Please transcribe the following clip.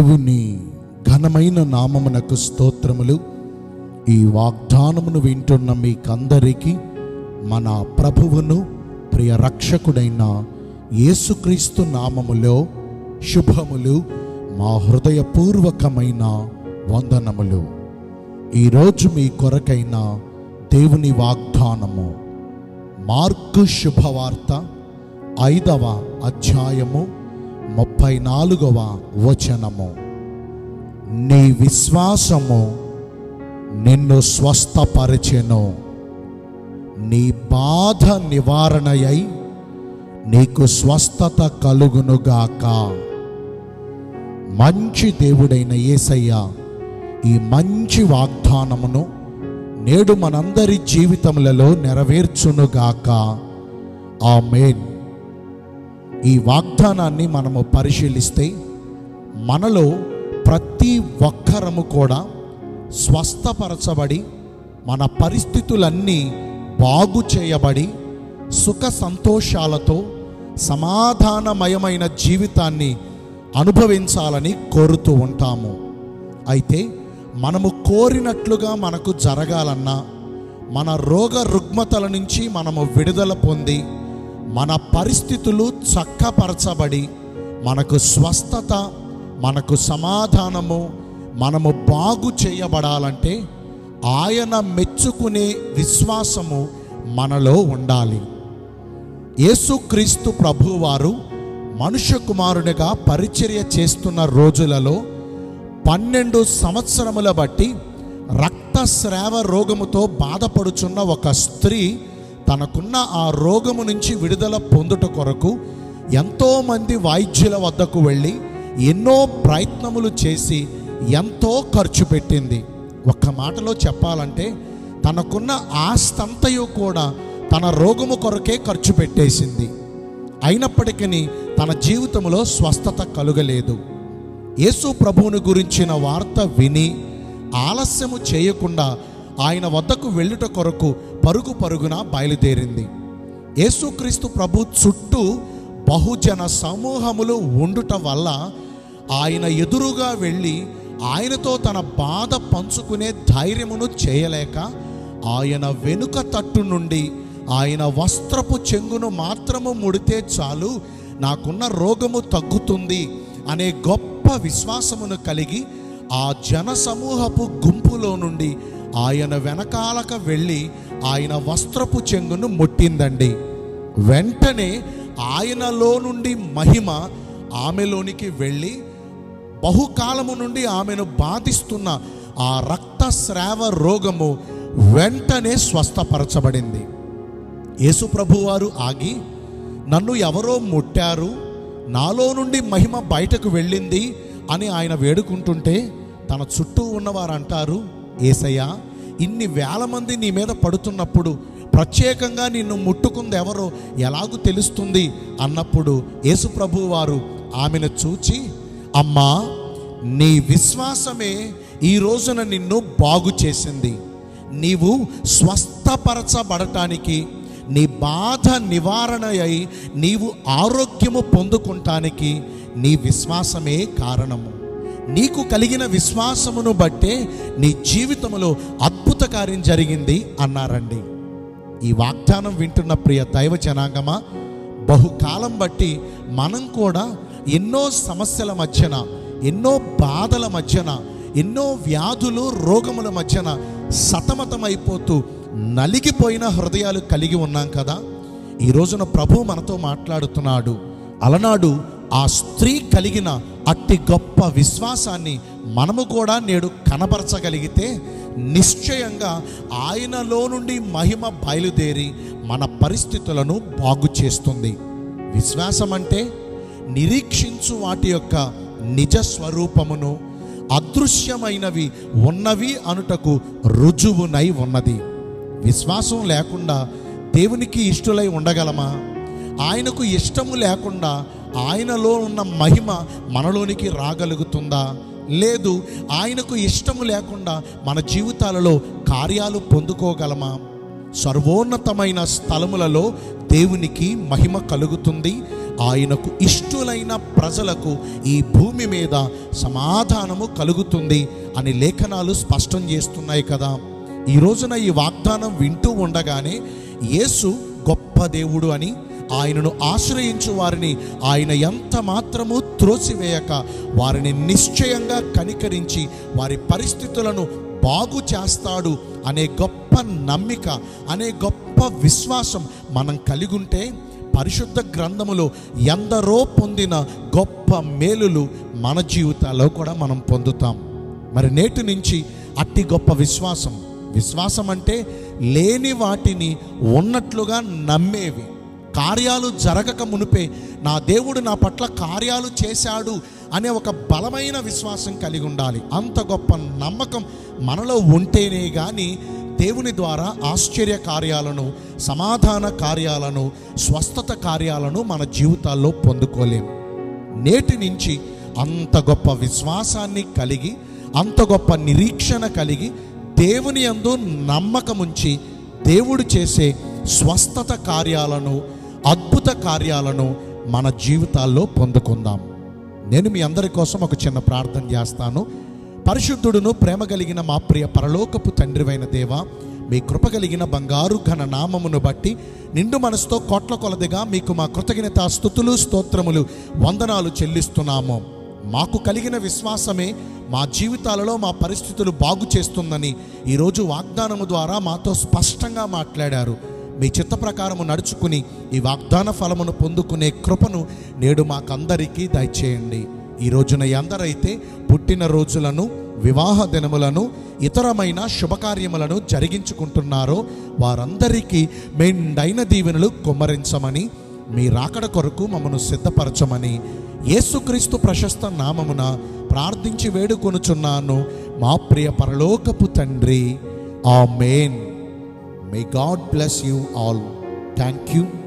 దేవుని ఘనమైన నామమునకు స్తోత్రములు. ఈ వాగ్దానమును వింటున్న మీకందరికీ మన ప్రభువును ప్రియ రక్షకుడైన యేసుక్రీస్తు నామములో శుభములు, మా హృదయపూర్వకమైన వందనములు. ఈరోజు మీ కొరకైన దేవుని వాగ్దానము మార్కు శుభవార్త 5వ అధ్యాయము 34వ వచనము. నీ విశ్వాసము నిన్ను స్వస్థపరిచెను, నీ బాధ నివారణయై నీకు స్వస్థత కలుగునుగాక. మంచి దేవుడైన యేసయ్య ఈ మంచి వాగ్దానమును నేడు మనందరి జీవితములలో నెరవేర్చునుగాక. ఆమేన్. ఈ వాగ్దానాన్ని మనము పరిశీలిస్తే మనలో ప్రతి ఒక్కరము కూడా స్వస్థపరచబడి మన పరిస్థితులన్నీ బాగు చేయబడి సుఖ సంతోషాలతో సమాధానమయమైన జీవితాన్ని అనుభవించాలని కోరుతూ ఉంటాము. అయితే మనము కోరినట్లుగా మనకు జరగాలన్నా, మన రోగ రుగ్మతల నుంచి మనము విడుదల పొంది మన పరిస్థితులు చక్కపరచబడి మనకు స్వస్థత, మనకు సమాధానము, మనము బాగు చేయబడాలంటే ఆయన మెచ్చుకునే విశ్వాసము మనలో ఉండాలి. యేసుక్రీస్తు ప్రభువారు మనుష్య కుమారునిగా పరిచర్య చేస్తున్న రోజులలో 12 సంవత్సరముల బట్టి రక్తస్రావ రోగముతో బాధపడుచున్న ఒక స్త్రీ తనకున్న ఆ రోగము నుంచి విడుదల పొందుట కొరకు ఎంతోమంది వైద్యుల వద్దకు వెళ్ళి ఎన్నో ప్రయత్నములు చేసి ఎంతో ఖర్చు పెట్టింది. ఒక్క మాటలో చెప్పాలంటే తనకున్న ఆస్తంతయు కూడా తన రోగము కొరకే ఖర్చు పెట్టేసింది. అయినప్పటికీ తన జీవితంలో స్వస్థత కలుగలేదు. యేసు ప్రభువుని గురించిన వార్త విని ఆలస్యము చేయకుండా ఆయన వద్దకు వెళ్ళుట కొరకు పరుగు పరుగున బయలుదేరింది. యేసుక్రీస్తు ప్రభు చుట్టూ బహుజన సమూహములు ఉండుట వల్ల ఆయన ఎదురుగా వెళ్ళి ఆయనతో తన బాధ పంచుకునే ధైర్యమును చేయలేక ఆయన వెనుక తట్టు నుండి ఆయన వస్త్రపు చెంగును మాత్రము ముడితే చాలు నాకున్న రోగము తగ్గుతుంది అనే గొప్ప విశ్వాసమును కలిగి ఆ జన సమూహపు గుంపులో నుండి ఆయన వెనకాలక వెళ్ళి ఆయన వస్త్రపు చెంగును ముట్టిందండి. వెంటనే ఆయనలో నుండి మహిమ ఆమెలోనికి వెళ్ళి బహుకాలము నుండి ఆమెను బాధిస్తున్న ఆ రక్తస్రావ రోగము వెంటనే స్వస్థపరచబడింది. యేసు ప్రభువారు ఆగి, నన్ను ఎవరో ముట్టారు, నాలో నుండి మహిమ బయటకు వెళ్ళింది అని ఆయన వేడుకుంటుంటే తన చుట్టూ ఉన్నవారు అంటారు, యేసయ్యా, ఇన్ని వేల మంది నీ మీద పడుతున్నప్పుడు ప్రత్యేకంగా నిన్ను ముట్టుకుంది ఎవరో ఎలాగూ తెలుస్తుంది అన్నప్పుడు యేసు ప్రభువు వారు ఆమెను చూచి, అమ్మా, నీ విశ్వాసమే ఈ రోజున నిన్ను బాగు చేసింది. నీవు స్వస్థపరచబడటానికి, నీ బాధ నివారణ అయి నీవు ఆరోగ్యము పొందుకుంటానికి నీ విశ్వాసమే కారణము. నీకు కలిగిన విశ్వాసమును బట్టే నీ జీవితంలో అద్భుత కార్యం జరిగింది అన్నారండి. ఈ వాగ్దానం వింటున్న ప్రియ దైవ జనాంగమా, బహుకాలం బట్టి మనం కూడా ఎన్నో సమస్యల మధ్యన, ఎన్నో బాధల మధ్యన, ఎన్నో వ్యాధులు రోగముల మధ్యన సతమతమైపోతూ నలిగిపోయిన హృదయాలు కలిగి ఉన్నాం కదా. ఈ రోజున ప్రభు మనతో మాట్లాడుతున్నాడు. అలనాడు ఆ స్త్రీ కలిగిన అట్టి గొప్ప విశ్వాసాన్ని మనము కూడా నేడు కనపరచగలిగితే నిశ్చయంగా ఆయనలో నుండి మహిమ బయలుదేరి మన పరిస్థితులను బాగు చేస్తుంది. విశ్వాసం అంటే నిరీక్షించు వాటి యొక్క నిజ స్వరూపమును అదృశ్యమైనవి ఉన్నవి అనుటకు రుజువునై ఉన్నది. విశ్వాసం లేకుండా దేవునికి ఇష్టలై ఉండగలమా? ఆయనకు ఇష్టము లేకుండా ఆయనలో ఉన్న మహిమ మనలోనికి రాగలుగుతుందా? లేదు. ఆయనకు ఇష్టము లేకుండా మన జీవితాలలో కార్యాలు పొందుకోగలమా? సర్వోన్నతమైన స్థలములలో దేవునికి మహిమ కలుగుతుంది. ఆయనకు ఇష్టులైన ప్రజలకు ఈ భూమి మీద సమాధానము కలుగుతుంది అని లేఖనాలు స్పష్టం చేస్తున్నాయి కదా. ఈ రోజున ఈ వాగ్దానం వింటూ ఉండగానే యేసు గొప్ప దేవుడు అని, ఆయనను ఆశ్రయించు వారిని ఆయన ఎంత మాత్రము త్రోసివేయక వారిని నిశ్చయంగా కనికరించి వారి పరిస్థితులను బాగు చేస్తాడు అనే గొప్ప నమ్మిక, అనే గొప్ప విశ్వాసం మనం కలిగి ఉంటే పరిశుద్ధ గ్రంథములో ఎందరో పొందిన గొప్ప మేలులు మన జీవితాల్లో కూడా మనం పొందుతాం. మరి నేటి నుంచి అట్టి గొప్ప విశ్వాసం అంటే లేని వాటిని ఉన్నట్లుగా నమ్మేవి. కార్యాలు జరగక మునిపే నా దేవుడు నా పట్ల కార్యాలు చేశాడు అనే ఒక బలమైన విశ్వాసం కలిగి ఉండాలి. అంత గొప్ప నమ్మకం మనలో ఉంటేనే కానీ దేవుని ద్వారా ఆశ్చర్య కార్యాలను, సమాధాన కార్యాలను, స్వస్థత కార్యాలను మన జీవితాల్లో పొందుకోలేం. నేటి నుంచి అంత గొప్ప విశ్వాసాన్ని కలిగి, అంత గొప్ప నిరీక్షణ కలిగి, దేవుని యందు నమ్మకముంచి దేవుడు చేసే స్వస్థత కార్యాలను, అద్భుత కార్యాలను మన జీవితాల్లో పొందుకుందాం. నేను మీ అందరి కోసం ఒక చిన్న ప్రార్థన చేస్తాను. పరిశుద్ధుడును ప్రేమ కలిగిన మా ప్రియ పరలోకపు తండ్రివైన దేవా, మీ కృప కలిగిన బంగారు ఘన నామమును బట్టి నిండు మనసుతో కోట్ల కొలదిగా మీకు మా కృతజ్ఞత స్తుతులు స్తోత్రములు వందనాలు చెల్లిస్తున్నాము. మాకు కలిగిన విశ్వాసమే మా జీవితాలలో మా పరిస్థితులు బాగు చేస్తుందని ఈరోజు వాగ్దానము ద్వారా మాతో స్పష్టంగా మాట్లాడారు. మీ చిత్త ప్రకారము నడుచుకుని ఈ వాగ్దాన ఫలమును పొందుకునే కృపను నేడు మాకందరికీ దయచేయండి. ఈ రోజున ఎందరైతే పుట్టిన రోజులను, వివాహ దినములను, ఇతరమైన శుభకార్యములను జరిగించుకుంటున్నారో వారందరికీ మెండైన దీవెనలు కుమ్మరించమని, మీ రాకడ కొరకు మమ్మను సిద్ధపరచమని యేసుక్రీస్తు ప్రశస్త నామమున ప్రార్థించి వేడుకొనుచున్నాను మా ప్రియ పరలోకపు తండ్రి. ఆమేన్. May God bless you all. Thank you.